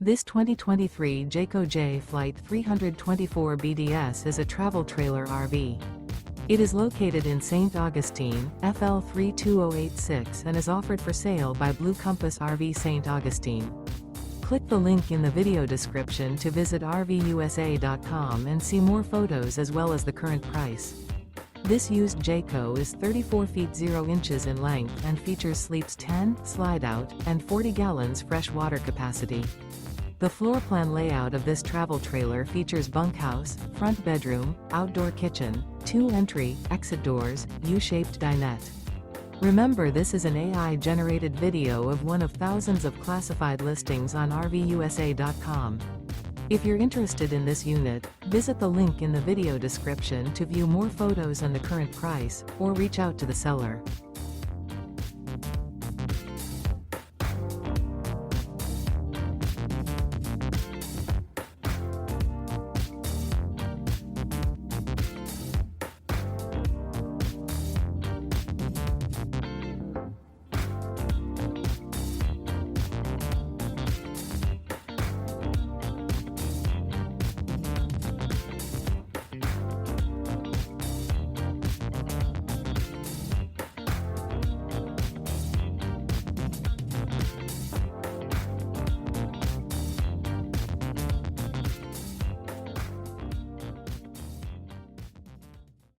This 2023 Jayco Jay Flight 324 BDS is a travel trailer RV. It is located in St. Augustine, FL 32086 and is offered for sale by Blue Compass RV St. Augustine. Click the link in the video description to visit RVUSA.com and see more photos as well as the current price. This used Jayco is 34 feet 0 inches in length and features sleeps 10, slide-out, and 40 gallons fresh water capacity. The floor plan layout of this travel trailer features bunkhouse, front bedroom, outdoor kitchen, 2 entry, exit doors, U-shaped dinette. Remember, this is an AI-generated video of one of thousands of classified listings on RVUSA.com. If you're interested in this unit, visit the link in the video description to view more photos and the current price, or reach out to the seller.